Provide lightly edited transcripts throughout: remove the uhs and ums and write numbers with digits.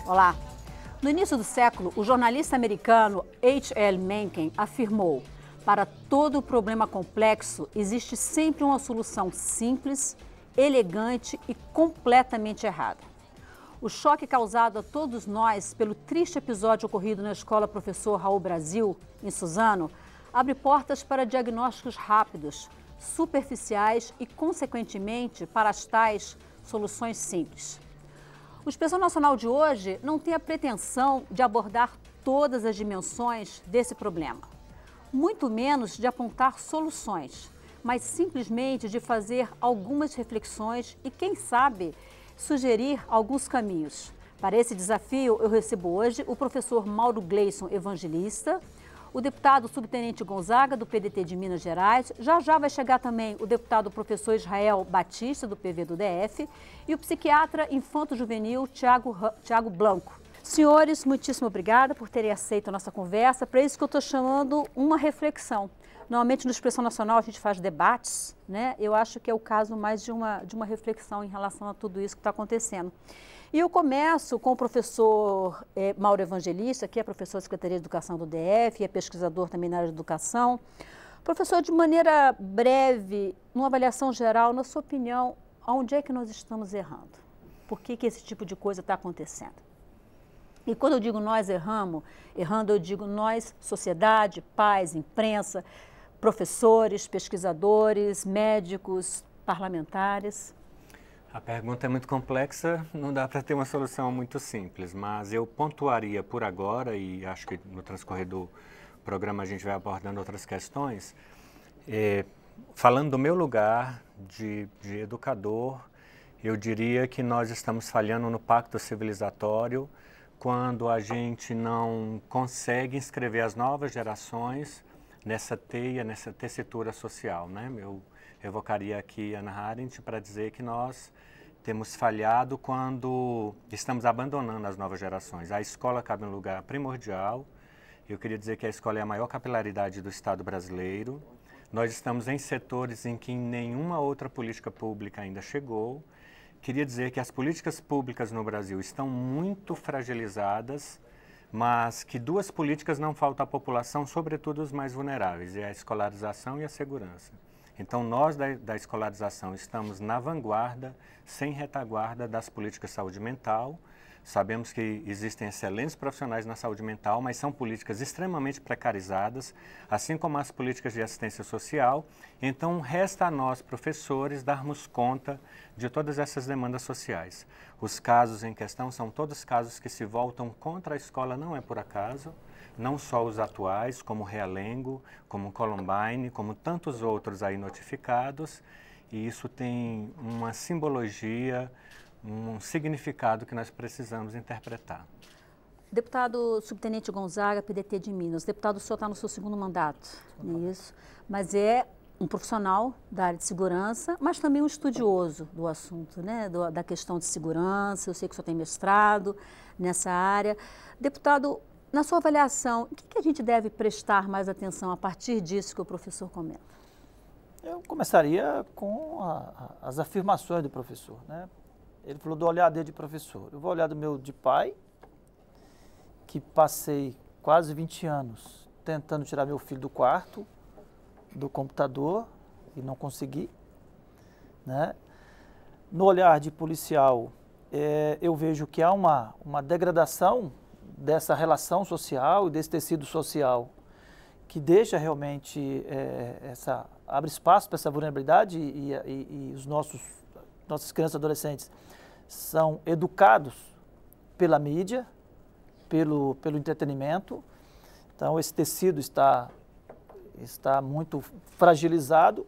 Olá. No início do século, o jornalista americano H.L. Mencken afirmou: para todo problema complexo, existe sempre uma solução simples, elegante e completamente errada. O choque causado a todos nós pelo triste episódio ocorrido na escola Professor Raul Brasil, em Suzano, abre portas para diagnósticos rápidos, superficiais e, consequentemente, para as tais soluções simples. O Inspeção Nacional de hoje não tem a pretensão de abordar todas as dimensões desse problema, muito menos de apontar soluções, mas simplesmente de fazer algumas reflexões e, quem sabe, sugerir alguns caminhos. Para esse desafio, eu recebo hoje o professor Mauro Gleison Evangelista, o deputado subtenente Gonzaga, do PDT de Minas Gerais. Já vai chegar também o deputado professor Israel Batista, do PV do DF, e o psiquiatra infanto-juvenil Tiago Blanco. Senhores, muitíssimo obrigada por terem aceito a nossa conversa. Para isso que eu estou chamando uma reflexão. Normalmente no Expressão Nacional a gente faz debates, né? Eu acho que é o caso mais de uma reflexão em relação a tudo isso que está acontecendo. E eu começo com o professor Mauro Evangelista, que é professor da Secretaria de Educação do DF e é pesquisador também na área de educação. Professor, de maneira breve, numa avaliação geral, na sua opinião, onde é que nós estamos errando? Por que esse tipo de coisa está acontecendo? E quando eu digo nós errando, eu digo nós, sociedade, pais, imprensa, professores, pesquisadores, médicos, parlamentares. A pergunta é muito complexa, não dá para ter uma solução muito simples, mas eu pontuaria por agora, e acho que no transcorrer do programa a gente vai abordando outras questões, falando do meu lugar de educador, eu diria que nós estamos falhando no pacto civilizatório quando a gente não consegue inscrever as novas gerações nessa teia, nessa tessitura social, né? Eu evocaria aqui Hannah Arendt para dizer que nós temos falhado quando estamos abandonando as novas gerações. A escola cabe um lugar primordial. Eu queria dizer que a escola é a maior capilaridade do Estado brasileiro. Nós estamos em setores em que nenhuma outra política pública ainda chegou. Queria dizer que as políticas públicas no Brasil estão muito fragilizadas, mas que duas políticas não faltam à população, sobretudo os mais vulneráveis, é a escolarização e a segurança. Então, nós da escolarização estamos na vanguarda, sem retaguarda das políticas de saúde mental. Sabemos que existem excelentes profissionais na saúde mental, mas são políticas extremamente precarizadas, assim como as políticas de assistência social. Então, resta a nós, professores, darmos conta de todas essas demandas sociais. Os casos em questão são todos casos que se voltam contra a escola, não é por acaso. Não só os atuais, como Realengo, como Columbine, como tantos outros aí notificados, e isso tem uma simbologia, um significado que nós precisamos interpretar. Deputado subtenente Gonzaga, PDT de Minas. Deputado, o senhor está no seu segundo mandato, isso, mas é um profissional da área de segurança, mas também um estudioso do assunto, né, da questão de segurança. Eu sei que o senhor tem mestrado nessa área. Deputado, na sua avaliação, o que a gente deve prestar mais atenção a partir disso que o professor comenta? Eu começaria com as afirmações do professor, né? Ele falou do olhar dele de professor. Eu vou olhar do meu de pai, que passei quase 20 anos tentando tirar meu filho do quarto, do computador, e não consegui, né? No olhar de policial, eu vejo que há uma degradação dessa relação social e desse tecido social que deixa realmente abre espaço para essa vulnerabilidade e os nossas crianças e adolescentes são educados pela mídia, pelo entretenimento. Então esse tecido está muito fragilizado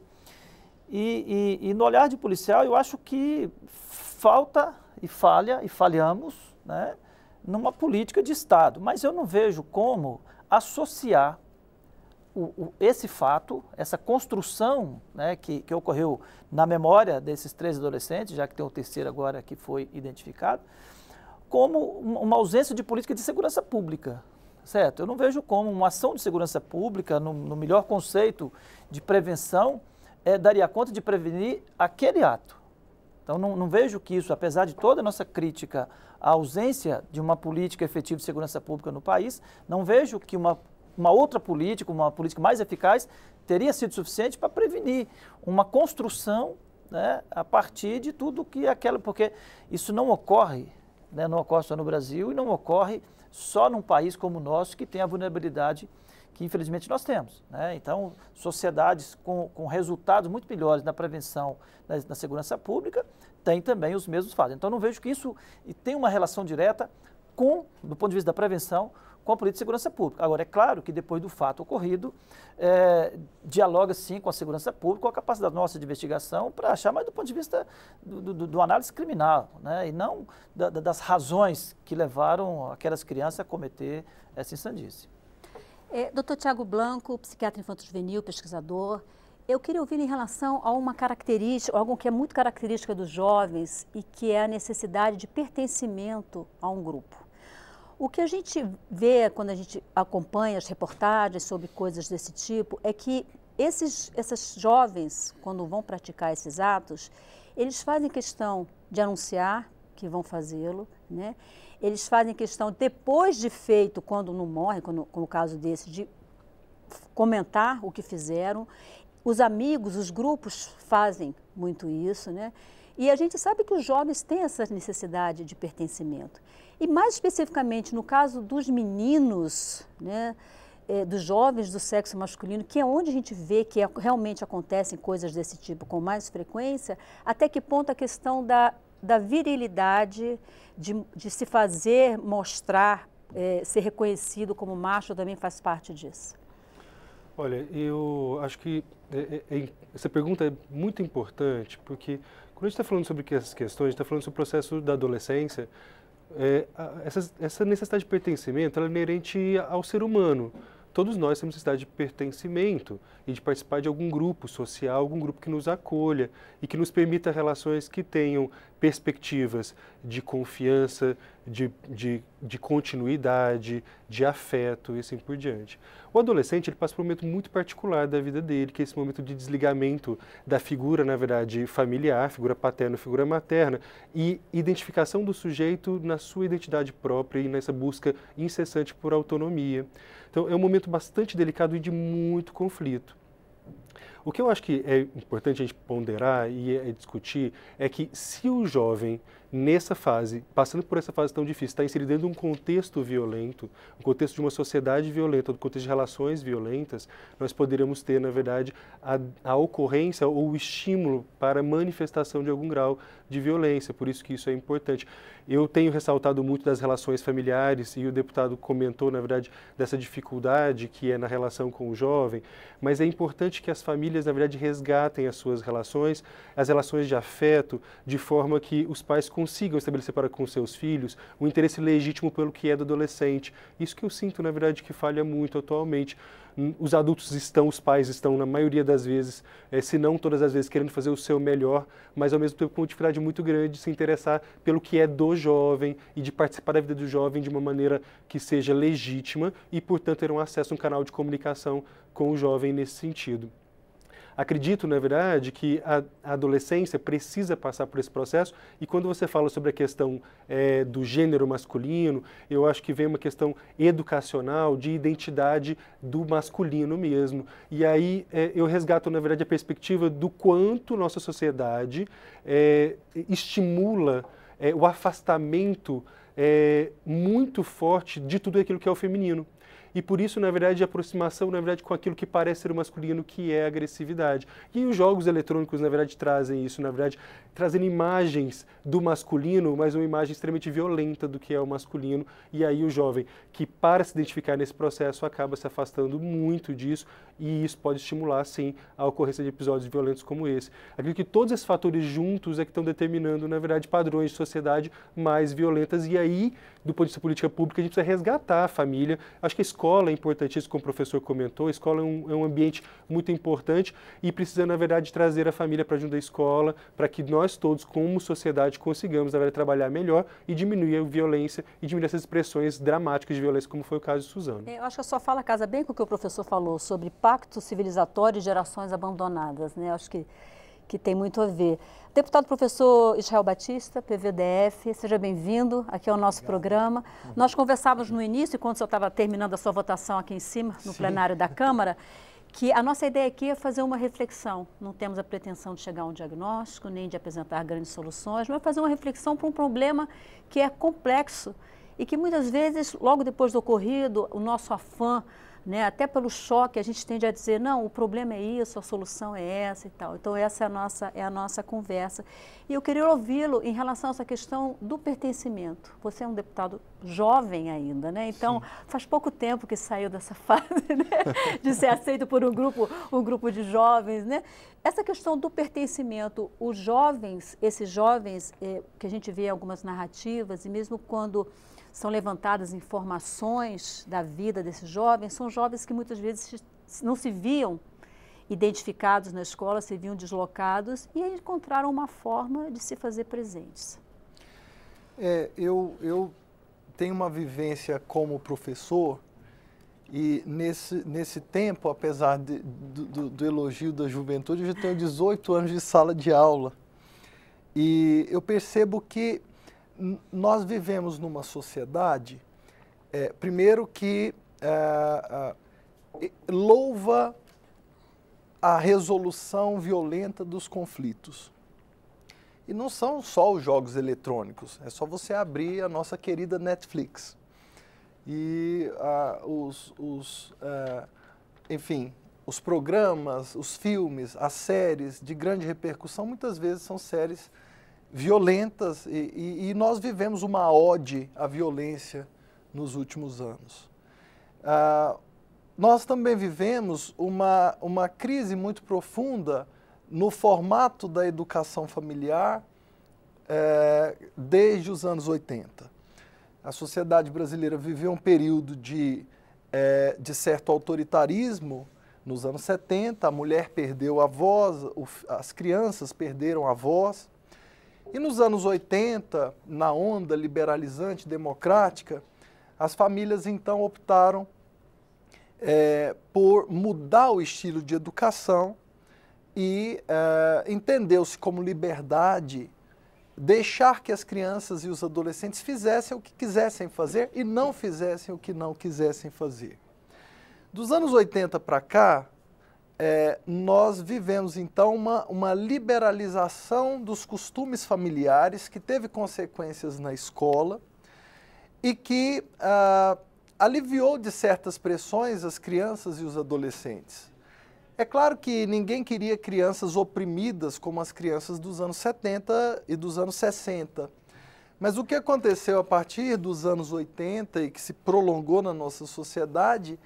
e no olhar de policial eu acho que falta e falhamos, né, numa política de Estado, mas eu não vejo como associar esse fato, essa construção, né, que ocorreu na memória desses 3 adolescentes, já que tem o terceiro agora que foi identificado, como uma ausência de política de segurança pública, certo? Eu não vejo como uma ação de segurança pública, no melhor conceito de prevenção, daria conta de prevenir aquele ato. Então, não vejo que isso, apesar de toda a nossa crítica à ausência de uma política efetiva de segurança pública no país, não vejo que uma outra política, uma política mais eficaz, teria sido suficiente para prevenir uma construção, né, a partir de tudo que porque isso não ocorre, né, não ocorre só no Brasil e não ocorre só num país como o nosso, que tem a vulnerabilidade que infelizmente nós temos, né? Então, sociedades com resultados muito melhores na prevenção, na segurança pública, têm também os mesmos fatos. Então, não vejo que isso tem uma relação direta do ponto de vista da prevenção, com a política de segurança pública. Agora, é claro que depois do fato ocorrido, dialoga sim com a segurança pública, com a capacidade nossa de investigação para achar, mas do ponto de vista do análise criminal, né? E não das razões que levaram aquelas crianças a cometer essa insandície. Dr. Tiago Blanco, psiquiatra infanto-juvenil, pesquisador, eu queria ouvir em relação a uma característica, algo que é muito característica dos jovens e que é a necessidade de pertencimento a um grupo. O que a gente vê quando a gente acompanha as reportagens sobre coisas desse tipo é que esses jovens, quando vão praticar esses atos, eles fazem questão de anunciar que vão fazê-lo, né? Eles fazem questão, depois de feito, quando não morrem, como no caso desse, de comentar o que fizeram. Os amigos, os grupos fazem muito isso, né? E a gente sabe que os jovens têm essa necessidade de pertencimento. E mais especificamente no caso dos meninos, né, dos jovens do sexo masculino, que é onde a gente vê que realmente acontecem coisas desse tipo com mais frequência, até que ponto a questão da virilidade, de se fazer, mostrar, ser reconhecido como macho também faz parte disso? Olha, eu acho que essa pergunta é muito importante, porque quando a gente está falando sobre essas questões, a gente está falando sobre o processo da adolescência, essa necessidade de pertencimento ela é inerente ao ser humano. Todos nós temos necessidade de pertencimento e de participar de algum grupo social, algum grupo que nos acolha e que nos permita relações que tenham perspectivas de confiança, de continuidade, de afeto e assim por diante. O adolescente ele passa por um momento muito particular da vida dele, que é esse momento de desligamento da figura, na verdade, familiar, figura paterna, figura materna, e identificação do sujeito na sua identidade própria e nessa busca incessante por autonomia. Então, é um momento bastante delicado e de muito conflito. O que eu acho que é importante a gente ponderar e discutir é que se o jovem, nessa fase, passando por essa fase tão difícil, está inserido dentro de um contexto violento, um contexto de uma sociedade violenta, um contexto de relações violentas, nós poderíamos ter, na verdade, a ocorrência ou o estímulo para a manifestação de algum grau de violência, por isso que isso é importante. Eu tenho ressaltado muito das relações familiares e o deputado comentou, na verdade, dessa dificuldade que é na relação com o jovem, mas é importante que as famílias, na verdade, resgatem as suas relações, as relações de afeto, de forma que os pais consigam estabelecer para com seus filhos o interesse legítimo pelo que é do adolescente. Isso que eu sinto, na verdade, que falha muito atualmente. Os adultos os pais estão, na maioria das vezes, se não todas as vezes, querendo fazer o seu melhor, mas ao mesmo tempo com uma dificuldade muito grande de se interessar pelo que é do jovem e de participar da vida do jovem de uma maneira que seja legítima e, portanto, ter um acesso a um canal de comunicação com o jovem nesse sentido. Acredito, na verdade, que a adolescência precisa passar por esse processo e quando você fala sobre a questão do gênero masculino, eu acho que vem uma questão educacional de identidade do masculino mesmo. E aí eu resgato, na verdade, a perspectiva do quanto nossa sociedade estimula o afastamento muito forte de tudo aquilo que é o feminino. E por isso, na verdade, a aproximação, na verdade, com aquilo que parece ser o masculino, que é a agressividade. E os jogos eletrônicos, na verdade, trazem isso, na verdade, trazendo imagens do masculino, mas uma imagem extremamente violenta do que é o masculino. E aí o jovem, que para se identificar nesse processo, acaba se afastando muito disso, e isso pode estimular, sim, a ocorrência de episódios violentos como esse. Acredito que todos esses fatores juntos é que estão determinando, na verdade, padrões de sociedade mais violentas, e aí, do ponto de vista de política pública, a gente precisa resgatar a família. Acho que a escola é importantíssima, como o professor comentou, a escola é um ambiente muito importante e precisa, na verdade, trazer a família para junto da escola, para que nós todos, como sociedade, consigamos, na verdade, trabalhar melhor e diminuir a violência e diminuir essas expressões dramáticas de violência, como foi o caso de Suzano. Eu acho que a sua fala casa bem com o que o professor falou sobre pacto civilizatório e gerações abandonadas, né? Acho que que tem muito a ver. Deputado professor Israel Batista, PVDF, seja bem-vindo aqui ao nosso programa. Nós conversávamos no início, quando o senhor estava terminando a sua votação aqui em cima, no plenário da Câmara, que a nossa ideia aqui é fazer uma reflexão. Não temos a pretensão de chegar a um diagnóstico, nem de apresentar grandes soluções, mas fazer uma reflexão para um problema que é complexo e que muitas vezes, logo depois do ocorrido, o nosso afã, né, até pelo choque, a gente tende a dizer, não, o problema é isso, a solução é essa e tal. Então, essa é a nossa conversa. E eu queria ouvi-lo em relação a essa questão do pertencimento. Você é um deputado jovem ainda, né? Então, faz pouco tempo que saiu dessa fase, né, de ser aceito por um grupo de jovens, né? Essa questão do pertencimento, os jovens, esses jovens que a gente vê em algumas narrativas, e mesmo quando são levantadas informações da vida desses jovens, são jovens que muitas vezes não se viam identificados na escola, se viam deslocados e encontraram uma forma de se fazer presentes. Eu tenho uma vivência como professor e nesse tempo, apesar do elogio da juventude, eu já tenho 18 anos de sala de aula e eu percebo que nós vivemos numa sociedade, primeiro que louva a resolução violenta dos conflitos. E não são só os jogos eletrônicos, é só você abrir a nossa querida Netflix. E enfim, os programas, os filmes, as séries de grande repercussão, muitas vezes são séries violentas e nós vivemos uma ode à violência nos últimos anos. Nós também vivemos uma crise muito profunda no formato da educação familiar desde os anos 80. A sociedade brasileira viveu um período de certo autoritarismo nos anos 70, a mulher perdeu a voz, as crianças perderam a voz. E nos anos 80, na onda liberalizante democrática, as famílias então optaram por mudar o estilo de educação e entendeu-se como liberdade deixar que as crianças e os adolescentes fizessem o que quisessem fazer e não fizessem o que não quisessem fazer. Dos anos 80 para cá, nós vivemos então uma liberalização dos costumes familiares que teve consequências na escola e que aliviou de certas pressões as crianças e os adolescentes. É claro que ninguém queria crianças oprimidas como as crianças dos anos 70 e dos anos 60. Mas o que aconteceu a partir dos anos 80 e que se prolongou na nossa sociedade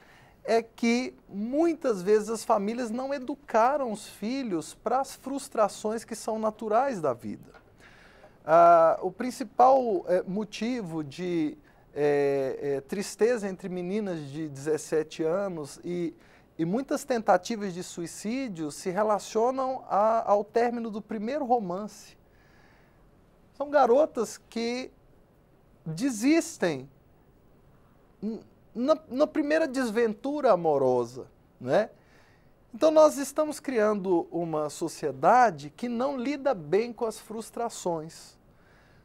é que muitas vezes as famílias não educaram os filhos para as frustrações que são naturais da vida. O principal motivo de tristeza entre meninas de 17 anos e muitas tentativas de suicídio se relacionam ao término do primeiro romance. São garotas que desistem na primeira desventura amorosa, né? Então nós estamos criando uma sociedade que não lida bem com as frustrações.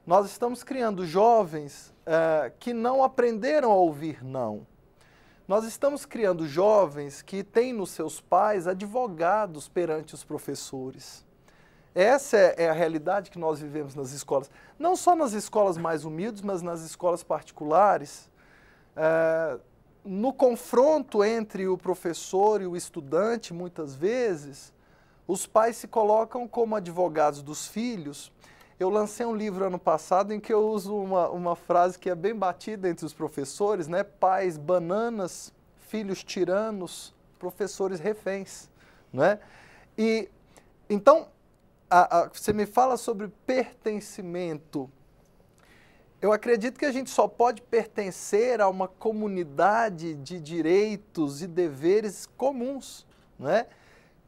Nós estamos criando jovens que não aprenderam a ouvir não. Nós estamos criando jovens que têm nos seus pais advogados perante os professores. Essa é a realidade que nós vivemos nas escolas. Não só nas escolas mais humildes, mas nas escolas particulares. No confronto entre o professor e o estudante, muitas vezes, os pais se colocam como advogados dos filhos. Eu lancei um livro ano passado em que eu uso uma frase que é bem batida entre os professores, né? Pais bananas, filhos tiranos, professores reféns, né? E então, você me fala sobre pertencimento. Eu acredito que a gente só pode pertencer a uma comunidade de direitos e deveres comuns, né?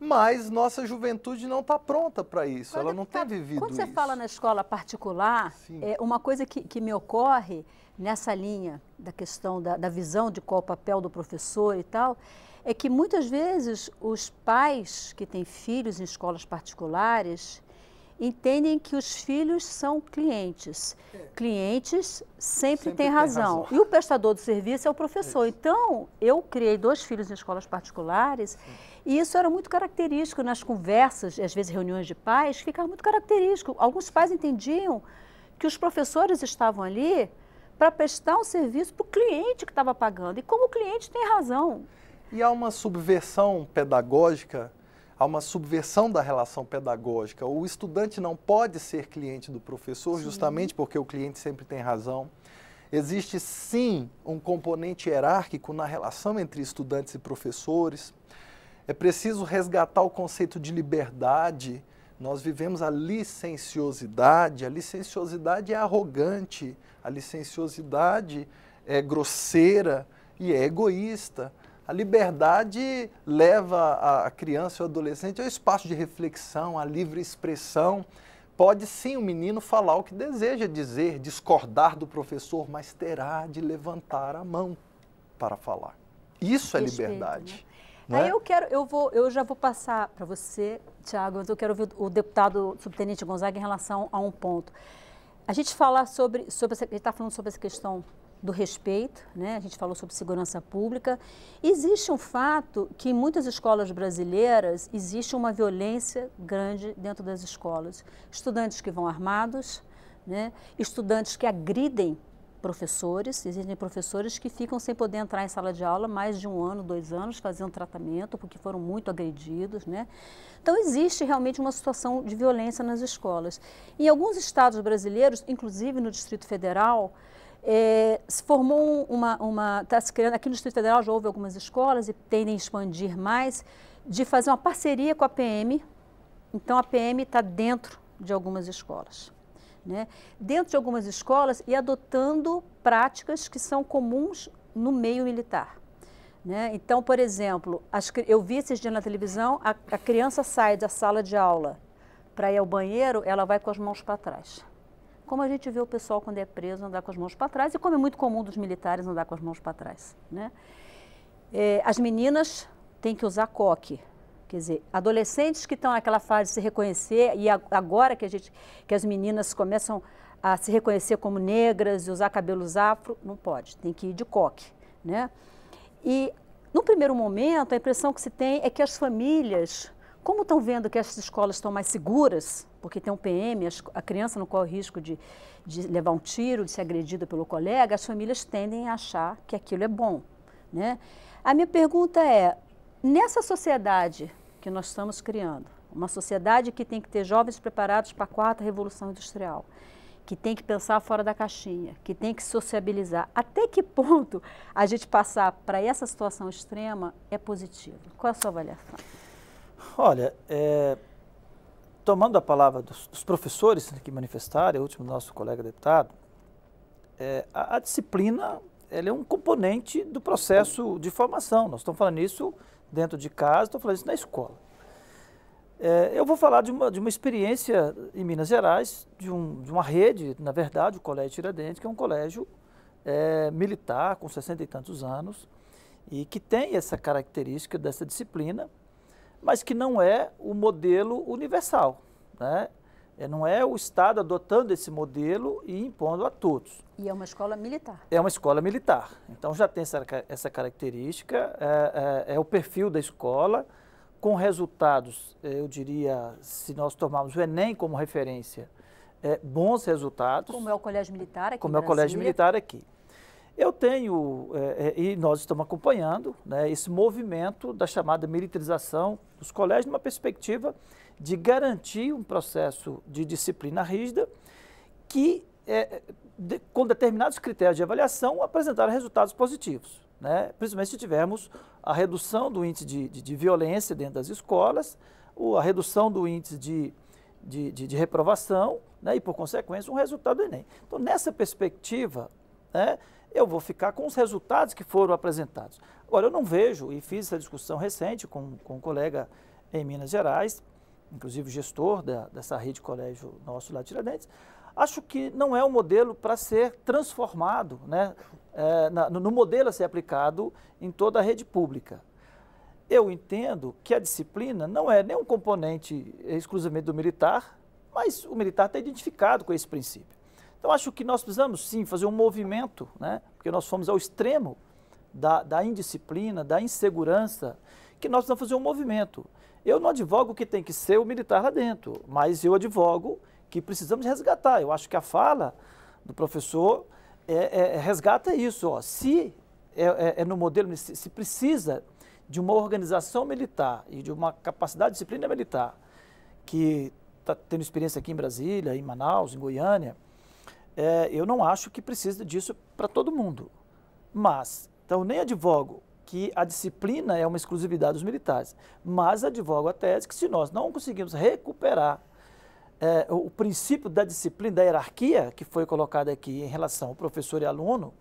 Mas nossa juventude não está pronta para isso, ela não tem vivido isso. Quando você fala na escola particular, uma coisa que me ocorre nessa linha da questão da visão de qual o papel do professor e tal, é que muitas vezes os pais que têm filhos em escolas particulares entendem que os filhos são clientes. Clientes sempre têm razão. E o prestador do serviço é o professor. Então, eu criei 2 filhos em escolas particulares e isso era muito característico nas conversas, às vezes reuniões de pais, ficava muito característico. Alguns pais entendiam que os professores estavam ali para prestar um serviço para o cliente que estava pagando. E como o cliente tem razão. E há uma subversão pedagógica, há uma subversão da relação pedagógica. O estudante não pode ser cliente do professor, justamente porque o cliente sempre tem razão. Existe, sim, um componente hierárquico na relação entre estudantes e professores. É preciso resgatar o conceito de liberdade. Nós vivemos a licenciosidade é arrogante, a licenciosidade é grosseira e é egoísta. A liberdade leva a criança e o adolescente ao espaço de reflexão, à livre expressão. Pode sim o menino falar o que deseja dizer, discordar do professor, mas terá de levantar a mão para falar. Isso é liberdade. Né? Aí eu já vou passar para você, Tiago, mas eu quero ouvir o deputado subtenente Gonzaga em relação a um ponto. A gente está falando sobre essa questão do respeito, né? A gente falou sobre segurança pública. Existe um fato que em muitas escolas brasileiras existe uma violência grande dentro das escolas. Estudantes que vão armados, né? Estudantes que agridem professores, existem professores que ficam sem poder entrar em sala de aula mais de 1 ano, 2 anos, fazendo tratamento porque foram muito agredidos, né? Então existe realmente uma situação de violência nas escolas. Em alguns estados brasileiros, inclusive no Distrito Federal, se formou está se criando, aqui no Distrito Federal já houve algumas escolas e tendem a expandir mais, de fazer uma parceria com a PM. Então a PM está dentro de algumas escolas, né? Dentro de algumas escolas e adotando práticas que são comuns no meio militar, né? Então, por exemplo, eu vi esses dias na televisão, a criança sai da sala de aula para ir ao banheiro, ela vai com as mãos para trás. Como a gente vê o pessoal, quando é preso, andar com as mãos para trás, e como é muito comum dos militares andar com as mãos para trás, né? As meninas têm que usar coque. Quer dizer, adolescentes que estão naquela fase de se reconhecer, e agora que as meninas começam a se reconhecer como negras e usar cabelos afro, não pode, tem que ir de coque, né? E, no primeiro momento, a impressão que se tem é que as famílias, como estão vendo que essas escolas estão mais seguras, porque tem um PM, a criança não corre o risco de levar um tiro, de ser agredida pelo colega, as famílias tendem a achar que aquilo é bom, né? A minha pergunta é, nessa sociedade que nós estamos criando, uma sociedade que tem que ter jovens preparados para a 4ª Revolução Industrial, que tem que pensar fora da caixinha, que tem que sociabilizar, até que ponto a gente passar para essa situação extrema é positivo? Qual é a sua avaliação? Olha, tomando a palavra dos professores que manifestaram, o último nosso colega deputado, a disciplina ela é um componente do processo de formação. Nós estamos falando isso dentro de casa, estamos falando isso na escola. Eu vou falar de uma experiência em Minas Gerais, de uma rede, na verdade, o Colégio Tiradentes, que é um colégio militar, com 60 e tantos anos, e que tem essa característica dessa disciplina, mas que não é o modelo universal, né? Não é o Estado adotando esse modelo e impondo a todos. E é uma escola militar. É uma escola militar. Então já tem essa característica, é o perfil da escola, com resultados, eu diria, se nós tomarmos o Enem como referência, bons resultados. Como é o Colégio Militar aqui Como é o Colégio Militar aqui. Eu tenho, e nós estamos acompanhando, né, esse movimento da chamada militarização dos colégios, numa perspectiva de garantir um processo de disciplina rígida que, com determinados critérios de avaliação, apresentaram resultados positivos, né? Principalmente se tivermos a redução do índice de violência dentro das escolas, a redução do índice de reprovação, né, e, por consequência, um resultado do Enem. Então, nessa perspectiva, né, eu vou ficar com os resultados que foram apresentados. Agora, eu não vejo, e fiz essa discussão recente com um colega em Minas Gerais, inclusive gestor dessa rede de colégio nosso lá de Tiradentes, acho que não é um modelo para ser transformado, né, no modelo a ser aplicado em toda a rede pública. eu entendo que a disciplina não é nem um componente exclusivamente do militar, mas o militar está identificado com esse princípio. Então, acho que nós precisamos, sim, fazer um movimento, né? Porque nós fomos ao extremo da indisciplina, da insegurança, que nós precisamos fazer um movimento. Eu não advogo que tem que ser o militar lá dentro, mas eu advogo que precisamos resgatar. Eu acho que a fala do professor resgata isso. Ó. Se no modelo, se precisa de uma organização militar e de uma capacidade de disciplina militar, que está tendo experiência aqui em Brasília, em Manaus, em Goiânia, eu não acho que precisa disso para todo mundo. Mas, então, nem advogo que a disciplina é uma exclusividade dos militares, mas advogo a tese que se nós não conseguirmos recuperar o princípio da disciplina, da hierarquia que foi colocada aqui em relação ao professor e aluno,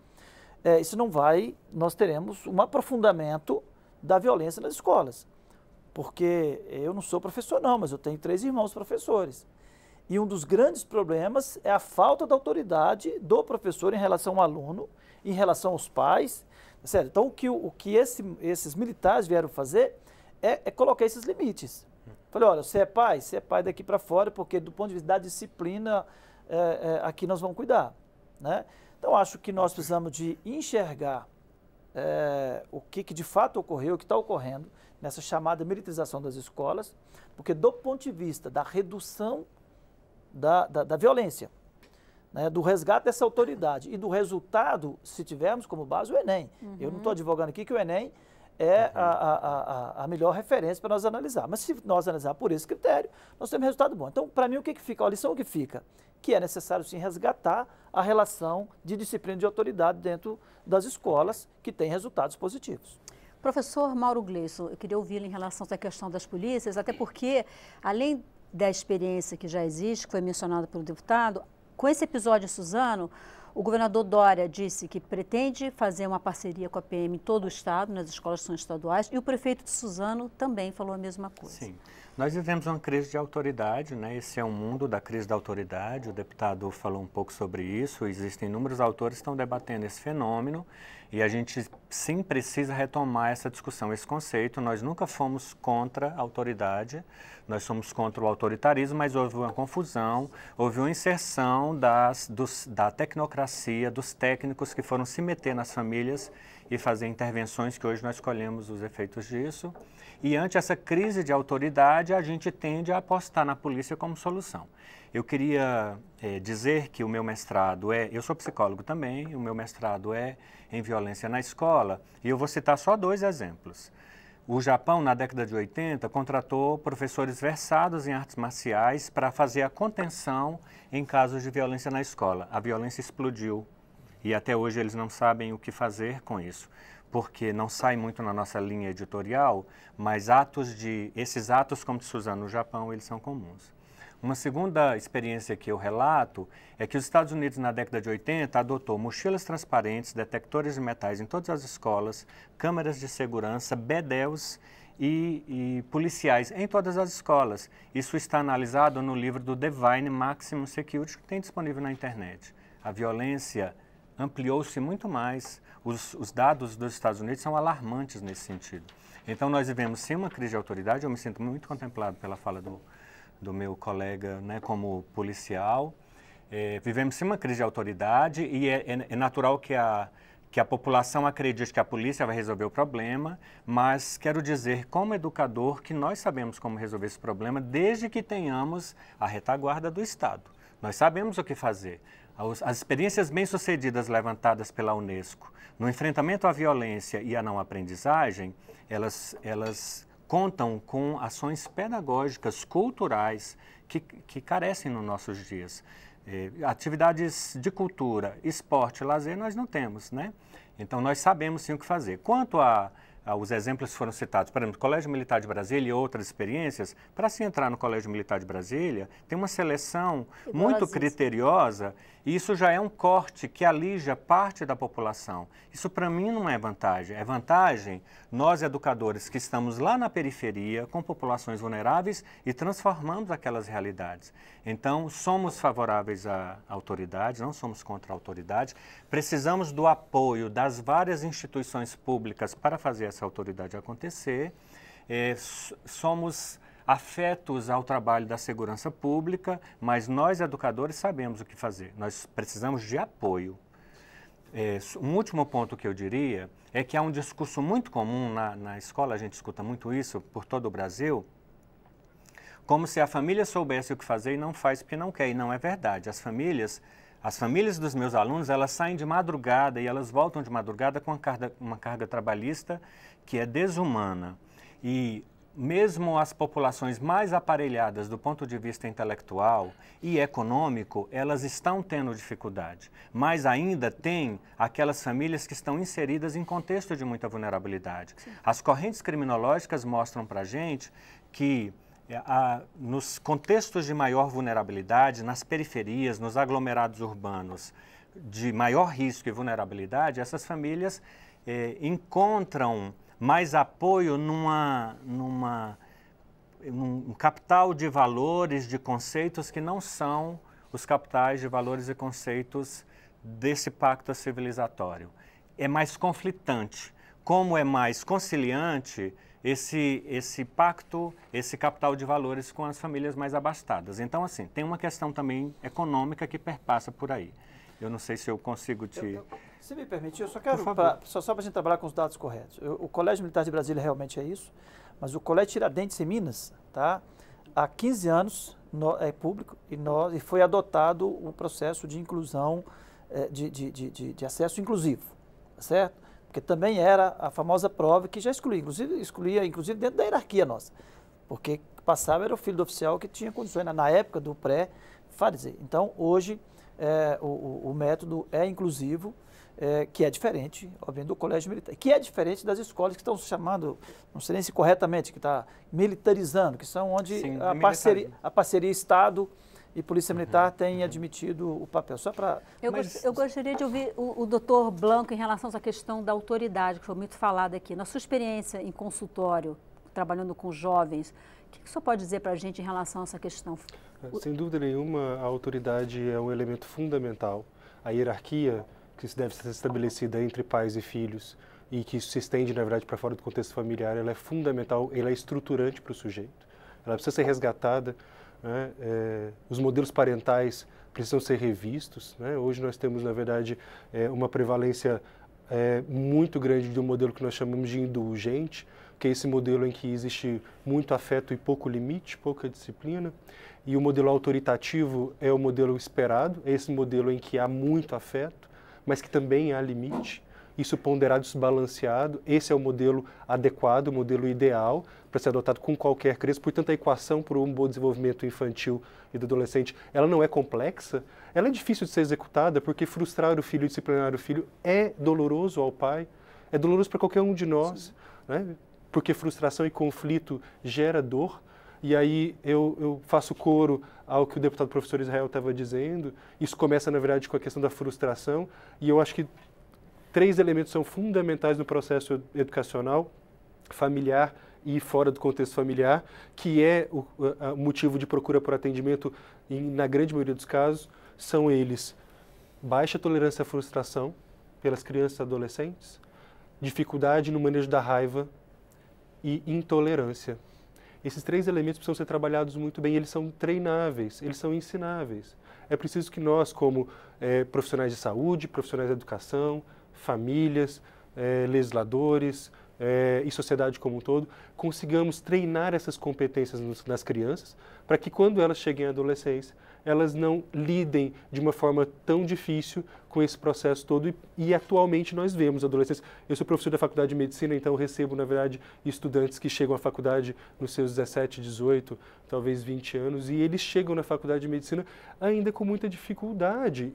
isso não vai, nós teremos um aprofundamento da violência nas escolas. Porque eu não sou professor não, mas eu tenho 3 irmãos professores. E um dos grandes problemas é a falta da autoridade do professor em relação ao aluno, em relação aos pais. Sério, então, o que esses militares vieram fazer é colocar esses limites. Falei, olha, você é pai daqui para fora, porque do ponto de vista da disciplina, aqui nós vamos cuidar. Né? Então, acho que nós precisamos de enxergar o que de fato ocorreu, o que está ocorrendo nessa chamada militarização das escolas, porque do ponto de vista da redução da violência, né, do resgate dessa autoridade e do resultado, se tivermos como base o Enem. Uhum. Eu não estou advogando aqui que o Enem é a melhor referência para nós analisar. Mas se nós analisar por esse critério, nós temos resultado bom. Então, para mim, o que fica? A lição que fica? Que é necessário, sim, resgatar a relação de disciplina e de autoridade dentro das escolas que tem resultados positivos. Professor Mauro Gleison, eu queria ouvi-lo em relação a essa questão das polícias, até porque, além da experiência que já existe, que foi mencionada pelo deputado, com esse episódio em Suzano, o governador Dória disse que pretende fazer uma parceria com a PM em todo o estado, nas escolas que são estaduais, e o prefeito de Suzano também falou a mesma coisa. Sim. Nós vivemos uma crise de autoridade, né? Esse é um mundo da crise da autoridade, o deputado falou um pouco sobre isso, existem inúmeros autores que estão debatendo esse fenômeno e a gente sim precisa retomar essa discussão, esse conceito. Nós nunca fomos contra a autoridade, nós somos contra o autoritarismo, mas houve uma confusão, houve uma inserção da tecnocracia, dos técnicos que foram se meter nas famílias e fazer intervenções que hoje nós colhemos os efeitos disso. E ante essa crise de autoridade, a gente tende a apostar na polícia como solução. Eu queria dizer que o meu mestrado eu sou psicólogo também, o meu mestrado é em violência na escola, e eu vou citar só 2 exemplos. O Japão, na década de 80, contratou professores versados em artes marciais para fazer a contenção em casos de violência na escola. A violência explodiu e até hoje eles não sabem o que fazer com isso, porque não sai muito na nossa linha editorial, mas esses atos como de Suzano no Japão, eles são comuns. Uma segunda experiência que eu relato é que os Estados Unidos, na década de 80, adotou mochilas transparentes, detectores de metais em todas as escolas, câmeras de segurança, bedels e policiais em todas as escolas. Isso está analisado no livro do Devine Maximum Security, que tem disponível na internet. A violência ampliou-se muito mais. Os dados dos Estados Unidos são alarmantes nesse sentido. Então, nós vivemos sim uma crise de autoridade. Eu me sinto muito contemplado pela fala do meu colega, né, como policial. Vivemos sim uma crise de autoridade e é natural que a população acredite que a polícia vai resolver o problema, mas quero dizer, como educador, que nós sabemos como resolver esse problema desde que tenhamos a retaguarda do Estado. Nós sabemos o que fazer. As experiências bem-sucedidas levantadas pela Unesco no enfrentamento à violência e à não aprendizagem, elas contam com ações pedagógicas, culturais, que carecem nos nossos dias. Atividades de cultura, esporte, lazer, nós não temos, né? Então, nós sabemos sim o que fazer. Quanto aos exemplos que foram citados, por exemplo, Colégio Militar de Brasília e outras experiências, para se entrar no Colégio Militar de Brasília, tem uma seleção muito criteriosa e isso já é um corte que alija parte da população. Isso, para mim, não é vantagem. É vantagem nós, educadores, que estamos lá na periferia, com populações vulneráveis e transformamos aquelas realidades. Então, somos favoráveis à autoridade, não somos contra a autoridade. Precisamos do apoio das várias instituições públicas para fazer essa essa autoridade acontecer. Somos afetos ao trabalho da segurança pública, mas nós, educadores, sabemos o que fazer. Nós precisamos de apoio. Um último ponto que eu diria é que há um discurso muito comum na escola, a gente escuta muito isso por todo o Brasil, como se a família soubesse o que fazer e não faz porque não quer. E não é verdade. As famílias dos meus alunos, elas saem de madrugada e elas voltam de madrugada com uma carga trabalhista que é desumana. E mesmo as populações mais aparelhadas do ponto de vista intelectual e econômico, elas estão tendo dificuldade. Mas ainda tem aquelas famílias que estão inseridas em contexto de muita vulnerabilidade. Sim. As correntes criminológicas mostram para a gente que nos contextos de maior vulnerabilidade, nas periferias, nos aglomerados urbanos de maior risco e vulnerabilidade, essas famílias encontram mais apoio num capital de valores, de conceitos que não são os capitais de valores e conceitos desse pacto civilizatório. É mais conflitante. Como é mais conciliante esse pacto, esse capital de valores com as famílias mais abastadas. Então, assim, tem uma questão também econômica que perpassa por aí. Eu não sei se eu consigo te... Se me permitir, eu só quero, só para a gente trabalhar com os dados corretos. O Colégio Militar de Brasília realmente é isso, mas o Colégio Tiradentes em Minas, tá, há 15 anos é público e foi adotado o processo de inclusão, de acesso inclusivo, certo? Porque também era a famosa prova que já excluía inclusive dentro da hierarquia nossa, porque passava era o filho do oficial que tinha condições, na época do pré-fariseio. Então, hoje, o método é inclusivo, que é diferente, obviamente, do colégio militar, que é diferente das escolas que estão se chamando, não sei nem se corretamente, que está militarizando, que são onde sim, a parceria Estado e Polícia Militar tem admitido o papel. Só para... Eu gostaria de ouvir o doutor Blanco em relação a essa questão da autoridade, que foi muito falada aqui. Na sua experiência em consultório, trabalhando com jovens, o que o senhor pode dizer para a gente em relação a essa questão? Sem dúvida nenhuma, a autoridade é um elemento fundamental. A hierarquia que deve ser estabelecida entre pais e filhos e que isso se estende, na verdade, para fora do contexto familiar, ela é fundamental, ela é estruturante para o sujeito. Ela precisa ser resgatada, né? Os modelos parentais precisam ser revistos, né? Hoje nós temos, na verdade, uma prevalência muito grande de um modelo que nós chamamos de indulgente, que é esse modelo em que existe muito afeto e pouco limite, pouca disciplina. E o modelo autoritativo é o modelo esperado, é esse modelo em que há muito afeto, mas que também há limite, isso ponderado, isso balanceado. Esse é o modelo adequado, o modelo ideal para ser adotado com qualquer criança. Portanto, a equação para um bom desenvolvimento infantil e do adolescente, ela não é complexa, ela é difícil de ser executada, porque frustrar o filho, disciplinar o filho é doloroso ao pai, é doloroso para qualquer um de nós, né? Porque frustração e conflito gera dor. E aí eu faço coro ao que o deputado professor Israel estava dizendo. Isso começa, na verdade, com a questão da frustração. E eu acho que 3 elementos são fundamentais no processo educacional, familiar e fora do contexto familiar, que é o motivo de procura por atendimento, e na grande maioria dos casos, são eles: baixa tolerância à frustração pelas crianças e adolescentes, dificuldade no manejo da raiva e intolerância. Esses 3 elementos precisam ser trabalhados muito bem, eles são treináveis, eles são ensináveis. É preciso que nós, como profissionais de saúde, profissionais da educação, famílias, legisladores e sociedade como um todo, consigamos treinar essas competências nas crianças, para que quando elas cheguem à adolescência, elas não lidem de uma forma tão difícil com esse processo todo. E atualmente nós vemos adolescentes. Eu sou professor da Faculdade de Medicina, então recebo, na verdade, estudantes que chegam à faculdade nos seus 17, 18, talvez 20 anos, e eles chegam na Faculdade de Medicina ainda com muita dificuldade.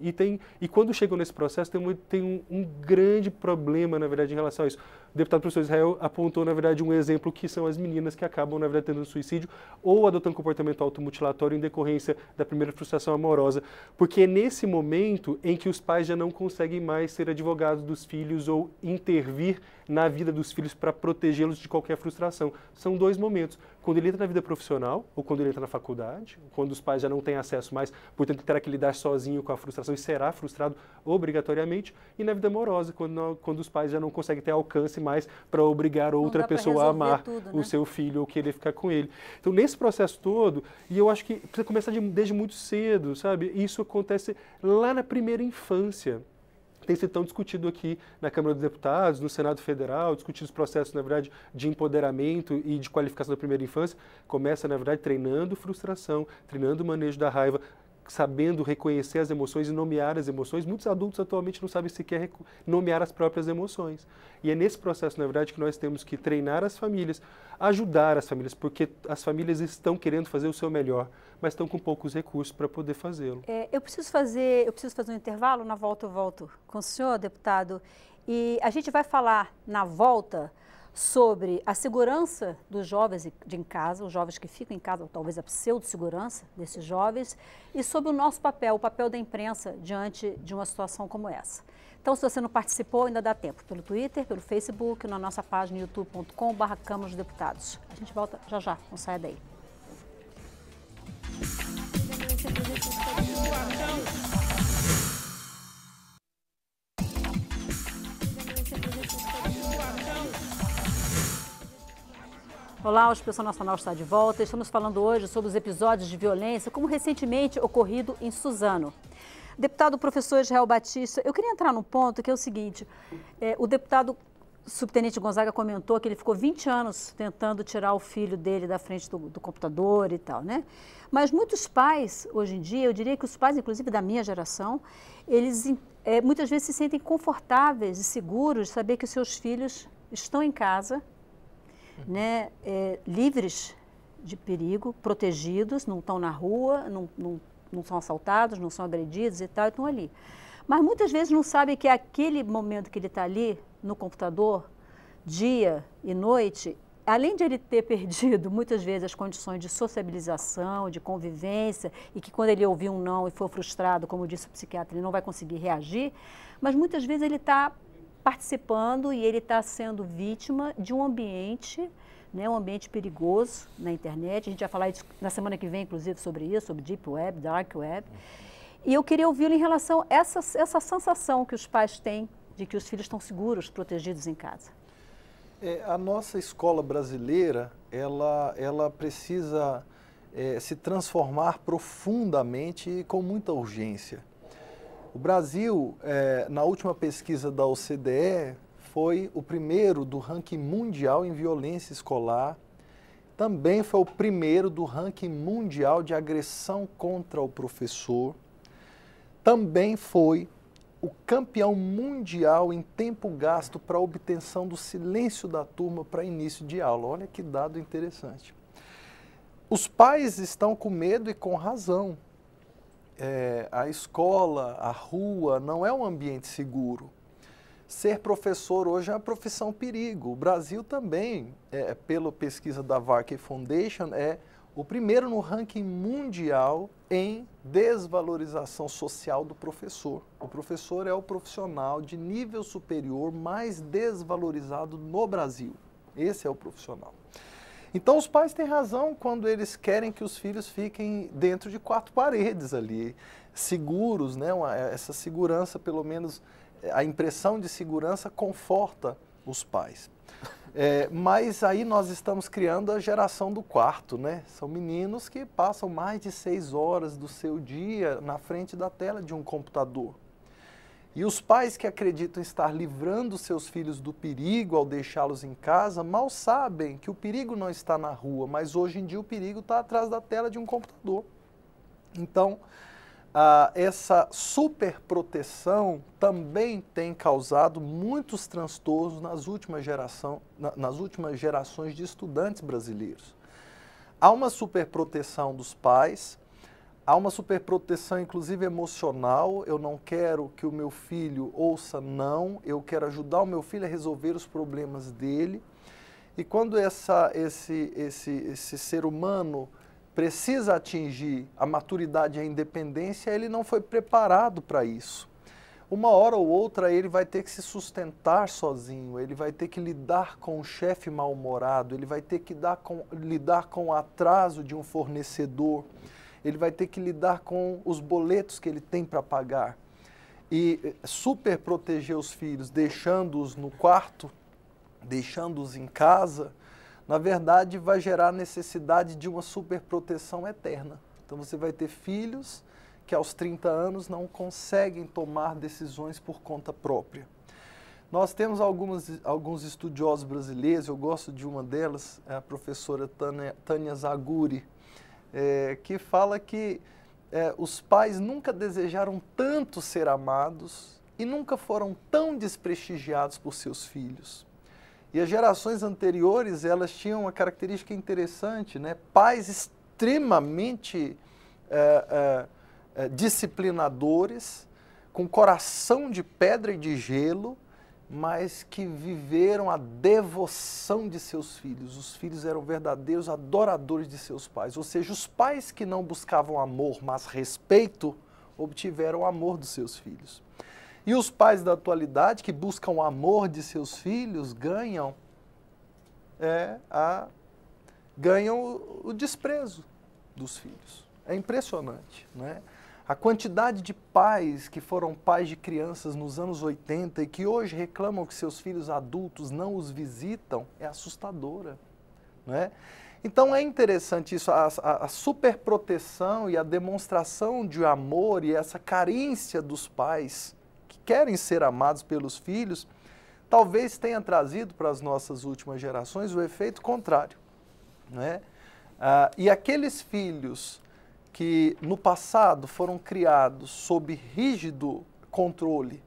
E quando chegam nesse processo, tem um grande problema, na verdade, em relação a isso. O deputado professor Israel apontou, na verdade, um exemplo que são as meninas que acabam, na verdade, tendo um suicídio ou adotando comportamento automutilatório em decorrência da primeira frustração amorosa, porque é nesse momento em que os pais já não conseguem mais ser advogados dos filhos ou intervir na vida dos filhos para protegê-los de qualquer frustração. São 2 momentos. quando ele entra na vida profissional, ou quando ele entra na faculdade, quando os pais já não têm acesso mais, portanto terá que lidar sozinho com a frustração e será frustrado obrigatoriamente, e na vida amorosa, quando os pais já não conseguem ter alcance mais para obrigar outra pessoa a amar o seu filho ou querer ficar com ele. Então, nesse processo todo, e eu acho que precisa começar desde muito cedo, sabe? Isso acontece lá na primeira infância. Tem sido tão discutido aqui na Câmara dos Deputados, no Senado Federal, discutidos processos, na verdade, de empoderamento e de qualificação da primeira infância. Começa, na verdade, treinando frustração, treinando o manejo da raiva, sabendo reconhecer as emoções e nomear as emoções. Muitos adultos atualmente não sabem sequer nomear as próprias emoções. E é nesse processo, na verdade, que nós temos que treinar as famílias, ajudar as famílias, porque as famílias estão querendo fazer o seu melhor, mas estão com poucos recursos para poder fazê-lo. Eu preciso fazer um intervalo, na volta eu volto com o senhor, deputado, e a gente vai falar na volta sobre a segurança dos jovens em casa, os jovens que ficam em casa, ou talvez a pseudo-segurança desses jovens, e sobre o nosso papel, o papel da imprensa diante de uma situação como essa. Então, se você não participou, ainda dá tempo, pelo Twitter, pelo Facebook, na nossa página youtube.com/Câmara dos Deputados. A gente volta já já, não saia daí. Olá, a Expressão Nacional está de volta. Estamos falando hoje sobre os episódios de violência, como recentemente ocorrido em Suzano. Deputado professor Israel Batista, eu queria entrar num ponto que é o seguinte, o deputado subtenente Gonzaga comentou que ele ficou 20 anos tentando tirar o filho dele da frente do computador e tal, né? Mas muitos pais, hoje em dia, eu diria que os pais, inclusive da minha geração, eles muitas vezes se sentem confortáveis e seguros de saber que os seus filhos estão em casa, né, livres de perigo, protegidos, não estão na rua, não são assaltados, não são agredidos e tal, estão ali. Mas muitas vezes não sabem que aquele momento que ele está ali no computador, dia e noite, além de ele ter perdido muitas vezes as condições de sociabilização, de convivência, e que quando ele ouviu um não e for frustrado, como disse o psiquiatra, ele não vai conseguir reagir, mas muitas vezes ele está participando e ele está sendo vítima de um ambiente, né, um ambiente perigoso na internet. A gente vai falar na semana que vem, inclusive, sobre isso, sobre Deep Web, Dark Web. E eu queria ouvi-lo em relação a essa sensação que os pais têm de que os filhos estão seguros, protegidos em casa. A nossa escola brasileira, ela precisa se transformar profundamente e com muita urgência. O Brasil, na última pesquisa da OCDE, foi o primeiro do ranking mundial em violência escolar, também foi o primeiro do ranking mundial de agressão contra o professor, também foi o campeão mundial em tempo gasto para a obtenção do silêncio da turma para início de aula. Olha que dado interessante. Os pais estão com medo e com razão. A escola, a rua, não é um ambiente seguro. Ser professor hoje é uma profissão perigo. O Brasil também, pela pesquisa da Varkey Foundation, é o primeiro no ranking mundial em desvalorização social do professor. O professor é o profissional de nível superior mais desvalorizado no Brasil. Esse é o profissional. Então, os pais têm razão quando eles querem que os filhos fiquem dentro de quatro paredes ali, seguros, né? Essa segurança, pelo menos, a impressão de segurança conforta os pais. Mas aí nós estamos criando a geração do quarto, né? São meninos que passam mais de 6 horas do seu dia na frente da tela de um computador. E os pais que acreditam estar livrando seus filhos do perigo ao deixá-los em casa, mal sabem que o perigo não está na rua, mas hoje em dia o perigo está atrás da tela de um computador. Então, essa superproteção também tem causado muitos transtornos nas últimas gerações de estudantes brasileiros. Há uma superproteção dos pais, há uma superproteção inclusive emocional. Eu não quero que o meu filho ouça não, eu quero ajudar o meu filho a resolver os problemas dele. E quando esse ser humano precisa atingir a maturidade e a independência, ele não foi preparado para isso. uma hora ou outra ele vai ter que se sustentar sozinho, ele vai ter que lidar com o chefe mal-humorado, ele vai ter que lidar com o atraso de um fornecedor, ele vai ter que lidar com os boletos que ele tem para pagar. E super proteger os filhos, deixando-os no quarto, deixando-os em casa, na verdade vai gerar necessidade de uma superproteção eterna. Então você vai ter filhos que aos 30 anos não conseguem tomar decisões por conta própria. Nós temos alguns estudiosos brasileiros, eu gosto de uma delas, é a professora Tânia Zaguri, que fala que os pais nunca desejaram tanto ser amados e nunca foram tão desprestigiados por seus filhos. E as gerações anteriores, elas tinham uma característica interessante, né? Pais extremamente disciplinadores, com coração de pedra e de gelo, mas que viveram a devoção de seus filhos. Os filhos eram verdadeiros adoradores de seus pais. Ou seja, os pais que não buscavam amor, mas respeito, obtiveram o amor dos seus filhos. E os pais da atualidade, que buscam o amor de seus filhos, ganham o desprezo dos filhos. É impressionante, né? A quantidade de pais que foram pais de crianças nos anos 80 e que hoje reclamam que seus filhos adultos não os visitam é assustadora, né? Então é interessante isso, a superproteção e a demonstração de amor e essa carência dos pais que querem ser amados pelos filhos, talvez tenha trazido para as nossas últimas gerações o efeito contrário, né? E aqueles filhos que no passado foram criados sob rígido controle,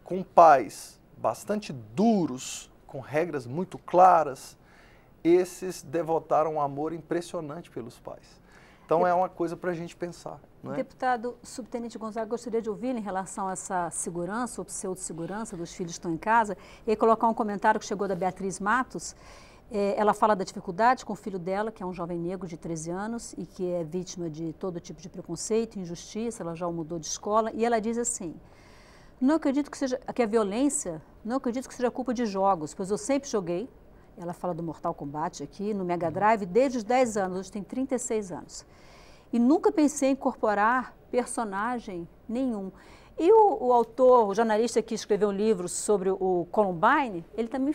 com pais bastante duros, com regras muito claras, esses devotaram um amor impressionante pelos pais. Então é uma coisa para a gente pensar. Não é? Deputado Subtenente Gonzaga, gostaria de ouvir em relação a essa segurança ou pseudo-segurança dos filhos que estão em casa e colocar um comentário que chegou da Beatriz Matos. Ela fala da dificuldade com o filho dela, que é um jovem negro de 13 anos e que é vítima de todo tipo de preconceito, injustiça, ela já o mudou de escola, e ela diz assim: não acredito que a violência, não acredito que seja culpa de jogos, pois eu sempre joguei, ela fala do Mortal Kombat aqui, no Mega Drive, desde os 10 anos, hoje tem 36 anos. E nunca pensei em incorporar personagem nenhum. E o autor, o jornalista que escreveu um livro sobre o Columbine, ele também